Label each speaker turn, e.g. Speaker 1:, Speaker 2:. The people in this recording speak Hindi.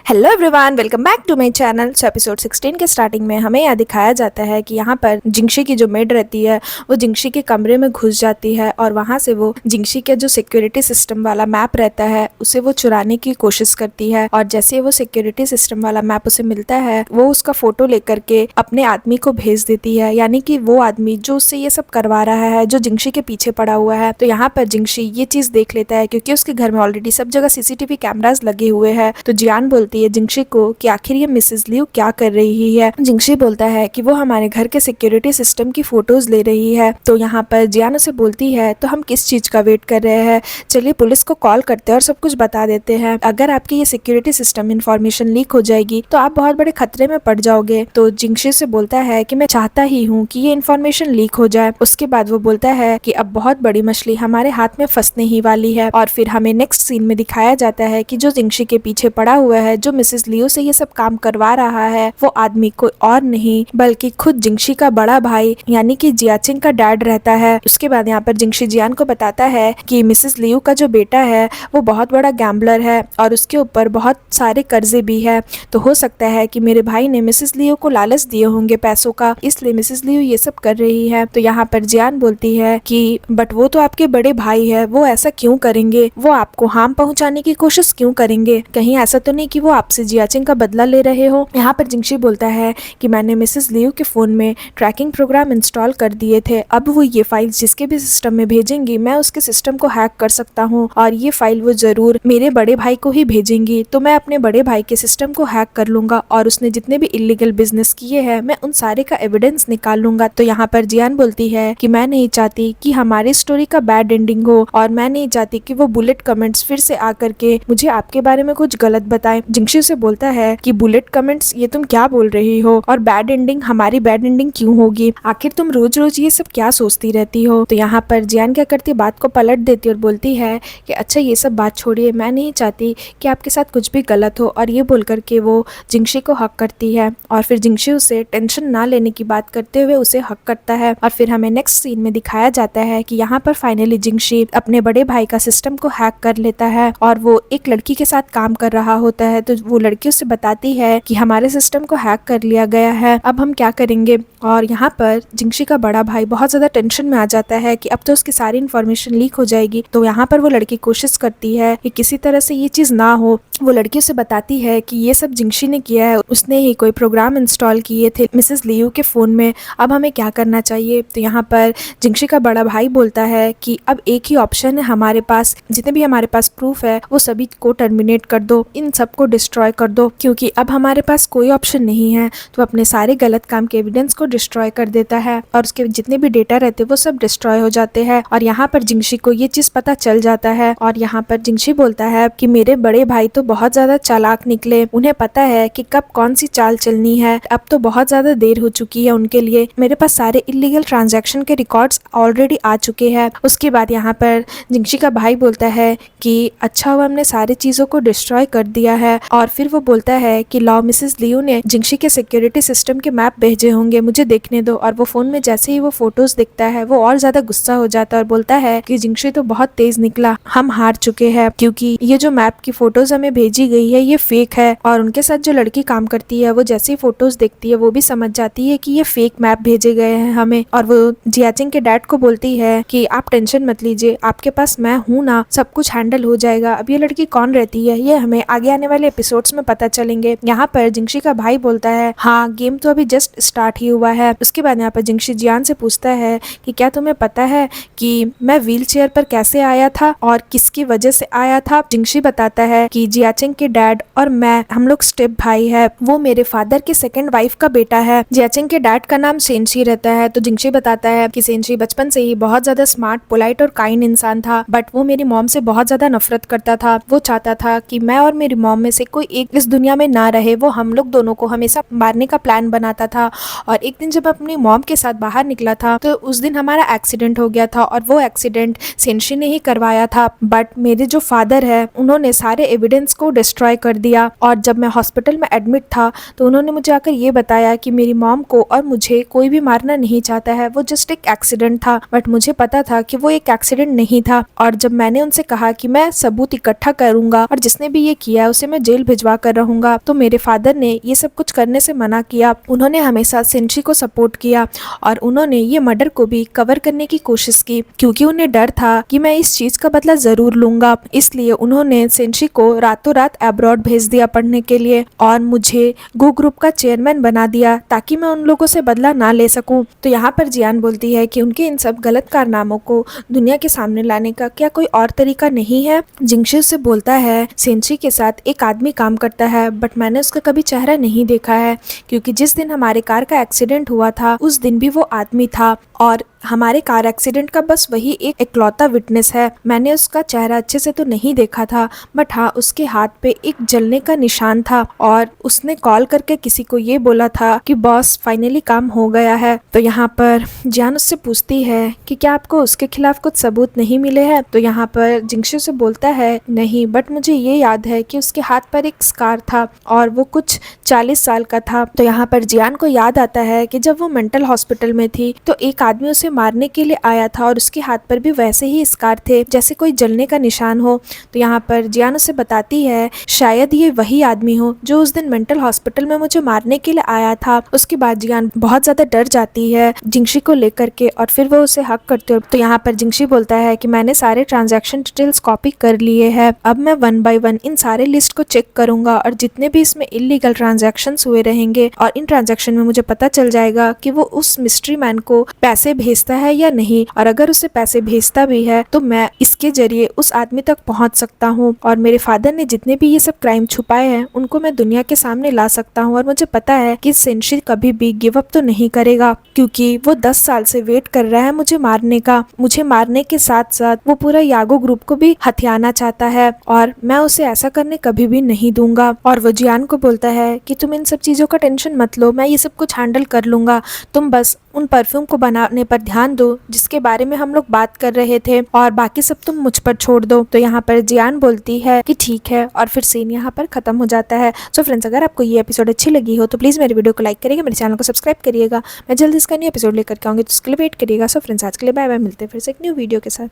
Speaker 1: Hello everyone, welcome back to my channel. So episode 16 के स्टार्टिंग में हमें यह दिखाया जाता है कि यहाँ पर जिंगशी की जो मेड रहती है वो जिंगशी के कमरे में घुस जाती है और वहाँ से वो जिंगशी के जो सिक्योरिटी सिस्टम वाला मैप रहता है उसे वो चुराने की कोशिश करती है। और जैसे वो सिक्योरिटी सिस्टम वाला मैप उसे मिलता है वो उसका फोटो लेकर के अपने आदमी को भेज देती है, यानी कि वो आदमी जो उससे ये सब करवा रहा है, जो जिंगशी के पीछे पड़ा हुआ है। तो यहाँ पर जिंगशी ये चीज देख लेता है क्योंकि उसके घर में ऑलरेडी सब जगह सीसीटीवी कैमरास लगे हुए हैं। तो जियान बोलती है जिंगशी को कि आखिर ये मिसेस लियू क्या कर रही है। जिंगशी बोलता है कि वो हमारे घर के सिक्योरिटी सिस्टम की फोटोज ले रही है। तो यहाँ पर जियान उसे बोलती है तो हम किस चीज का वेट कर रहे हैं, चलिए पुलिस को कॉल करते हैं और सब कुछ बता देते हैं। अगर आपकी ये सिक्योरिटी सिस्टम इंफॉर्मेशन लीक हो जाएगी तो आप बहुत बड़े खतरे में पड़ जाओगे। तो जिंगशी से बोलता है कि मैं चाहता ही हूँ कि ये इन्फॉर्मेशन लीक हो जाए। उसके बाद वो बोलता है कि अब बहुत बड़ी मछली हमारे हाथ में फंसने ही वाली है। और फिर हमें नेक्स्ट सीन में दिखाया जाता है कि जो जिंगशी के पीछे पड़ा हुआ है, जो मिसेस लियू से ये सब काम करवा रहा है, वो आदमी कोई और नहीं बल्कि खुद जिंगशी का बड़ा भाई यानी कि जियाचिंग का डैड रहता है। उसके बाद यहाँ पर जिंगशी जियान को बताता है कि मिसेस लियू का जो बेटा है वो बहुत बड़ा गैम्बलर है और उसके ऊपर बहुत सारे कर्जे भी है। तो हो सकता है कि मेरे भाई ने मिसेस लियू को लालच दिए होंगे पैसों का, इसलिए मिसेस लियू ये सब कर रही है। तो यहाँ पर जियान बोलती है कि बट वो तो आपके बड़े भाई है, वो ऐसा क्यों करेंगे, वो आपको हार्म पहुंचाने की कोशिश क्यों करेंगे, कहीं ऐसा तो नहीं कि वो आपसे जियाचिंग का बदला ले रहे हो। यहाँ पर जिंगशी बोलता है कि मैंने मिसेस लियू के फोन में ट्रैकिंग प्रोग्राम इंस्टॉल कर दिए थे, अब वो ये फाइल जिसके भी सिस्टम में भेजेंगी मैं उसके सिस्टम को हैक कर सकता हूँ और ये फाइल वो जरूर मेरे बड़े भाई को ही भेजेंगी। तो मैं अपने बड़े भाई के सिस्टम को हैक कर लूंगा और उसने जितने भी इलीगल बिजनेस किए हैं मैं उन सारे का एविडेंस निकाल लूंगा। तो यहाँ पर जियान बोलती है कि मैं नहीं चाहती कि हमारी स्टोरी का बैड एंडिंग हो और मैं नहीं चाहती कि वो बुलेट कमेंट्स फिर से आकर के मुझे आपके बारे में कुछ गलत बताएं। जिंगशी से बोलता है कि बुलेट कमेंट्स, ये तुम क्या बोल रही हो, और बैड एंडिंग, हमारी बैड एंडिंग क्यों होगी, आखिर तुम रोज रोज ये सब क्या सोचती रहती हो। तो यहाँ पर जियान क्या करती है, बात को पलट देती और बोलती है कि अच्छा ये सब बात छोड़िए, मैं नहीं चाहती कि आपके साथ कुछ भी गलत हो। और ये बोल करके वो जिंगशी को हक करती है और फिर जिंगशी उसे टेंशन ना लेने की बात करते हुए उसे हक करता है। और फिर हमें नेक्स्ट सीन में दिखाया जाता है कि यहाँ पर फाइनली जिंगशी अपने बड़े भाई का सिस्टम को हैक कर लेता है और वो एक लड़की के साथ काम कर रहा होता है। तो वो लड़की उससे बताती है कि हमारे सिस्टम को हैक कर लिया गया है, अब हम क्या करेंगे। और यहाँ पर जिंगशी का बड़ा भाई बहुत ज्यादा टेंशन में आ जाता है कि अब तो उसकी सारी इन्फॉर्मेशन लीक हो जाएगी। तो यहाँ पर वो लड़की कोशिश करती है कि किसी तरह से ये चीज ना हो। वो लड़की उसे बताती है कि ये सब जिंगशी ने किया है, उसने ही कोई प्रोग्राम इंस्टॉल किए थे मिसेस लियू के फोन में, अब हमें क्या करना चाहिए। तो यहाँ पर जिंगशी का बड़ा भाई बोलता है कि अब एक ही ऑप्शन है हमारे पास, जितने भी हमारे पास प्रूफ है वो सभी को टर्मिनेट कर दो, इन सबको डिस्ट्रॉय कर दो, क्योंकि अब हमारे पास कोई ऑप्शन नहीं है। तो अपने सारे गलत काम के एविडेंस को डिस्ट्रॉय कर देता है और उसके जितने भी डेटा रहते वो सब डिस्ट्रॉय हो जाते हैं। और यहाँ पर जिंगशी को ये चीज पता चल जाता है और यहाँ पर जिंगशी बोलता है कि मेरे बड़े भाई तो बहुत ज्यादा चालाक निकले, उन्हें पता है कि कब कौन सी चाल चलनी है, अब तो बहुत ज्यादा देर हो चुकी है उनके लिए, मेरे पास सारे इलीगल ट्रांजैक्शन के रिकॉर्ड्स ऑलरेडी आ चुके हैं। उसके बाद यहाँ पर जिंगशी का भाई बोलता है कि अच्छा हुआ हमने सारी चीजों को डिस्ट्रॉय कर दिया है। और फिर वो बोलता है कि लाओ मिसेस लियू ने जिंगशी के सिक्योरिटी सिस्टम के मैप भेजे होंगे, मुझे देखने दो। और वो फोन में जैसे ही वो फोटोज दिखता है वो और ज्यादा गुस्सा हो जाता है और बोलता है कि जिंगशी तो बहुत तेज निकला, हम हार चुके हैं क्योंकि ये जो मैप की फोटोज हमें भेजी गई है ये फेक है। और उनके साथ जो लड़की काम करती है वो जैसे ही फोटोज देखती है वो भी समझ जाती है कि ये फेक मैप भेजे गए हैं हमें। और वो जियाचिंग के डैड को बोलती है कि आप टेंशन मत लीजिए, आपके पास मैं हूँ ना, सब कुछ हैंडल हो जाएगा। अब ये लड़की कौन रहती है ये हमें आगे आने वाले एपिसोड्स में पता चलेंगे। यहाँ पर जिंगशी का भाई बोलता है हाँ गेम तो अभी जस्ट स्टार्ट ही हुआ है। उसके बाद यहाँ पर जिंगशी जियान से पूछता है कि क्या तुम्हें पता है कि मैं व्हील चेयर पर कैसे आया था और किसकी वजह से आया था। जिंगशी बताता है कि जियाचिंग के डैड और मैं, हम लोग स्टेप भाई है, वो मेरे फादर की सेकंड वाइफ का बेटा है। जियाचिंग के डैड का नाम सेंशी रहता है। तो जिंगशी बताता है कि सेंशी बचपन से ही बहुत ज्यादा स्मार्ट, पोलाइट और काइंड इंसान था, बट वो मेरी मॉम से बहुत ज्यादा नफरत करता था। वो चाहता था कि मैं और मेरी मॉम में से कोई एक इस दुनिया में ना रहे, वो हम लोग दोनों को हमेशा मारने का प्लान बनाता था। और एक दिन जब अपनी मॉम के साथ बाहर निकला था तो उस दिन हमारा एक्सीडेंट हो गया था और वो एक्सीडेंट सेंशी ने ही करवाया था। बट मेरे जो फादर है उन्होंने सारे एविडेंस को डिस्ट्रॉय कर दिया और जब मैं हॉस्पिटल में एडमिट था तो उन्होंने मुझे आकर ये बताया कि मेरी मॉम को और मुझे कोई भी मारना नहीं चाहता है, वो जस्ट एक एक्सीडेंट था। बट मुझे पता था कि वो एक एक्सीडेंट नहीं था। और जब मैंने उनसे कहा कि मैं सबूत इकट्ठा करूंगा और जिसने भी ये किया है उसे मैं जेल जेल भिजवा कर रहूंगा। तो मेरे फादर ने ये सब कुछ करने से मना किया। उन्होंने हमेशा सेंशी को सपोर्ट किया और उन्होंने ये मर्डर को भी कवर करने की कोशिश की, क्योंकि उन्हें डर था कि मैं इस चीज का बदला जरूर लूंगा। इसलिए उन्होंने सेंशी को रातों रात अब्रॉड भेज दिया पढ़ने के लिए और मुझे गो ग्रुप का चेयरमैन बना दिया ताकि मैं उन लोगों से बदला ना ले सकूं। तो यहाँ पर जियान बोलती है कि उनके इन सब गलत कारनामों को दुनिया के सामने लाने का क्या कोई और तरीका नहीं है। जिंगशी उससे बोलता है सेंशी के साथ एक आदमी काम करता है, बट मैंने उसका कभी चेहरा नहीं देखा है, क्योंकि जिस दिन हमारे कार का एक्सीडेंट हुआ था उस दिन भी वो आदमी था और हमारे कार एक्सीडेंट का बस वही एक इकलौता विटनेस है। मैंने उसका चेहरा अच्छे से तो नहीं देखा था, बट हाँ उसके हाथ पे एक जलने का निशान था और उसने कॉल करके किसी को ये बोला था कि बॉस फाइनली काम हो गया है। तो यहाँ पर जियान उससे पूछती है कि क्या आपको उसके खिलाफ कुछ सबूत नहीं मिले हैं। तो यहाँ पर जिंगशू से बोलता है नहीं, बट मुझे ये याद है कि उसके हाथ पर एक स्कार था और वो कुछ 40 साल का था। तो यहाँ पर जियान को याद आता है कि जब वो मेंटल हॉस्पिटल में थी तो एक आदमी उसे मारने के लिए आया था और उसके हाथ पर भी वैसे ही स्कार थे जैसे कोई जलने का निशान हो। तो यहाँ पर जियान उसे बताती है शायद ये वही आदमी हो जो उस दिन मेंटल हॉस्पिटल में मुझे मारने के लिए आया था। उसके बाद जियान बहुत ज्यादा डर जाती है जिंगशी को लेकर के और फिर वो उसे हक करती है। तो यहाँ पर जिंगशी बोलता है कि मैंने सारे ट्रांजैक्शन डिटेल्स कॉपी कर लिए हैं, अब मैं 1 बाय 1 इन सारे लिस्ट को चेक करूंगा और जितने भी इसमें इलीगल ट्रांजैक्शन हुए रहेंगे और इन ट्रांजैक्शन में मुझे पता चल जाएगा कि वो उस मिस्ट्री मैन को पैसे भेजता है या नहीं, और अगर उसे पैसे भेजता भी है तो मैं इसके जरिए उस आदमी तक पहुंच सकता हूं और मेरे फादर ने जितने भी ये सब क्राइम छुपाए हैं उनको मैं दुनिया के सामने ला सकता हूं। और मुझे पता है कि सेंशी कभी भी गिव अप तो नहीं करेगा, क्योंकि वो 10 साल से वेट कर रहा है मुझे मारने का। मुझे मारने के साथ साथ वो पूरा यागो ग्रुप को भी हथियाना चाहता है और मैं उसे ऐसा करने कभी भी नहीं दूंगा। और वो जियान को बोलता है कि तुम इन सब चीजों का टेंशन मत लो, मैं ये सब कुछ हैंडल कर लूंगा, तुम बस उन परफ्यूम को बनाने पर ध्यान दो जिसके बारे में हम लोग बात कर रहे थे और बाकी सब तुम मुझ पर छोड़ दो। तो यहाँ पर जियान बोलती है कि ठीक है और फिर सीन यहाँ पर खत्म हो जाता है। सो फ्रेंड्स, अगर आपको ये एपिसोड अच्छी लगी हो तो प्लीज मेरे वीडियो को लाइक करिएगा, मेरे चैनल को सब्सक्राइब करिएगा। मैं जल्दी इसका न्यू एपिसोड लेकर के आऊंगी तो उसके लिए वेट करिएगा। सो फ्रेंड्स, आज के लिए बाय बाय, मिलते हैं फिर से एक न्यू वीडियो के साथ।